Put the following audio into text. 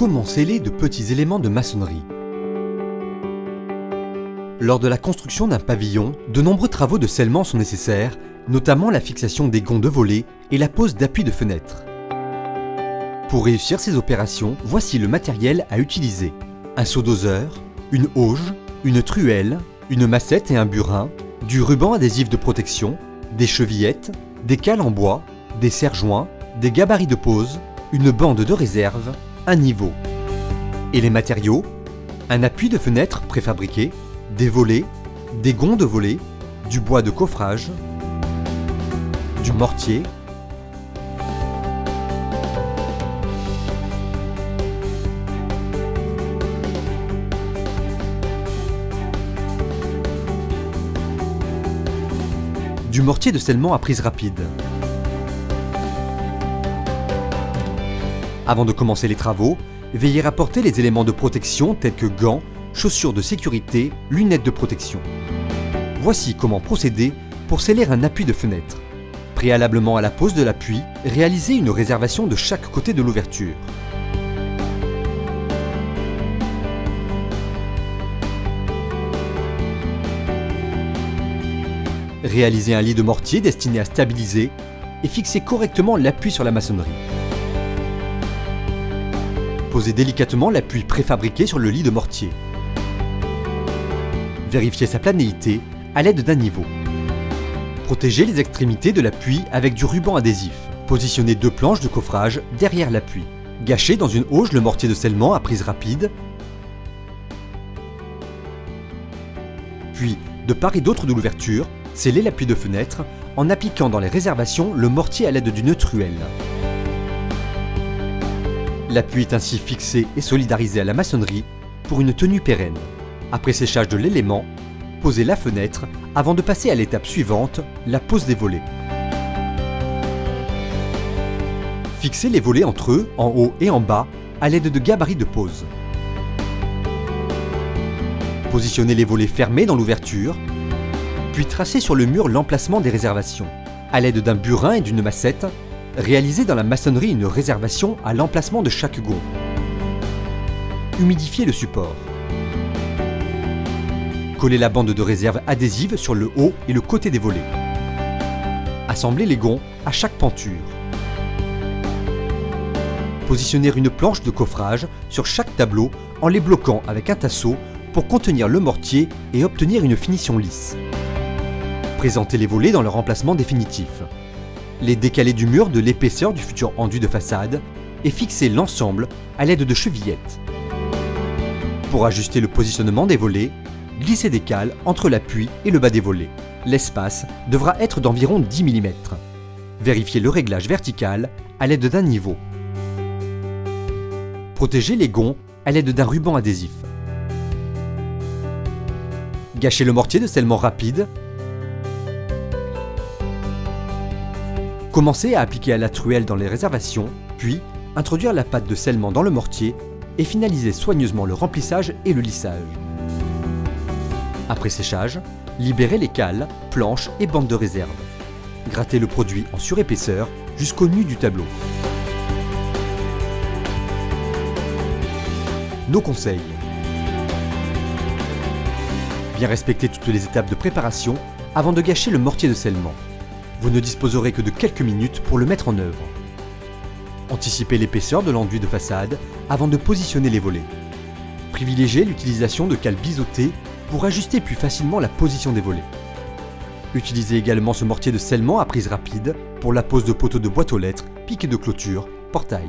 Comment sceller de petits éléments de maçonnerie? Lors de la construction d'un pavillon, de nombreux travaux de scellement sont nécessaires, notamment la fixation des gonds de volets et la pose d'appuis de fenêtres. Pour réussir ces opérations, voici le matériel à utiliser. Un seau doseur, une auge, une truelle, une massette et un burin, du ruban adhésif de protection, des chevillettes, des cales en bois, des serre-joints, des gabarits de pose, une bande de réserve, un niveau. Et les matériaux? Un appui de fenêtre préfabriqué, des volets, des gonds de volets, du bois de coffrage, du mortier, du mortier de scellement à prise rapide. Avant de commencer les travaux, veillez à porter les éléments de protection tels que gants, chaussures de sécurité, lunettes de protection. Voici comment procéder pour sceller un appui de fenêtre. Préalablement à la pose de l'appui, réalisez une réservation de chaque côté de l'ouverture. Réalisez un lit de mortier destiné à stabiliser et fixez correctement l'appui sur la maçonnerie. Posez délicatement l'appui préfabriqué sur le lit de mortier. Vérifiez sa planéité à l'aide d'un niveau. Protégez les extrémités de l'appui avec du ruban adhésif. Positionnez 2 planches de coffrage derrière l'appui. Gâchez dans une auge le mortier de scellement à prise rapide. Puis, de part et d'autre de l'ouverture, scellez l'appui de fenêtre en appliquant dans les réservations le mortier à l'aide d'une truelle. L'appui est ainsi fixé et solidarisé à la maçonnerie pour une tenue pérenne. Après séchage de l'élément, posez la fenêtre avant de passer à l'étape suivante, la pose des volets. Fixez les volets entre eux, en haut et en bas, à l'aide de gabarits de pose. Positionnez les volets fermés dans l'ouverture, puis tracez sur le mur l'emplacement des réservations. À l'aide d'un burin et d'une massette, réalisez dans la maçonnerie une réservation à l'emplacement de chaque gond. Humidifiez le support. Collez la bande de réserve adhésive sur le haut et le côté des volets. Assemblez les gonds à chaque penture. Positionnez une planche de coffrage sur chaque tableau en les bloquant avec un tasseau pour contenir le mortier et obtenir une finition lisse. Présentez les volets dans leur emplacement définitif. Les décaler du mur de l'épaisseur du futur enduit de façade et fixer l'ensemble à l'aide de chevillettes. Pour ajuster le positionnement des volets, glissez des cales entre l'appui et le bas des volets. L'espace devra être d'environ 10 mm. Vérifiez le réglage vertical à l'aide d'un niveau. Protégez les gonds à l'aide d'un ruban adhésif. Gâchez le mortier de scellement rapide. Commencez à appliquer à la truelle dans les réservations, puis introduire la pâte de scellement dans le mortier et finaliser soigneusement le remplissage et le lissage. Après séchage, libérez les cales, planches et bandes de réserve. Grattez le produit en surépaisseur jusqu'au nu du tableau. Nos conseils. Bien respecter toutes les étapes de préparation avant de gâcher le mortier de scellement. Vous ne disposerez que de quelques minutes pour le mettre en œuvre. Anticipez l'épaisseur de l'enduit de façade avant de positionner les volets. Privilégiez l'utilisation de cales biseautées pour ajuster plus facilement la position des volets. Utilisez également ce mortier de scellement à prise rapide pour la pose de poteaux de boîte aux lettres, piques de clôture, portail.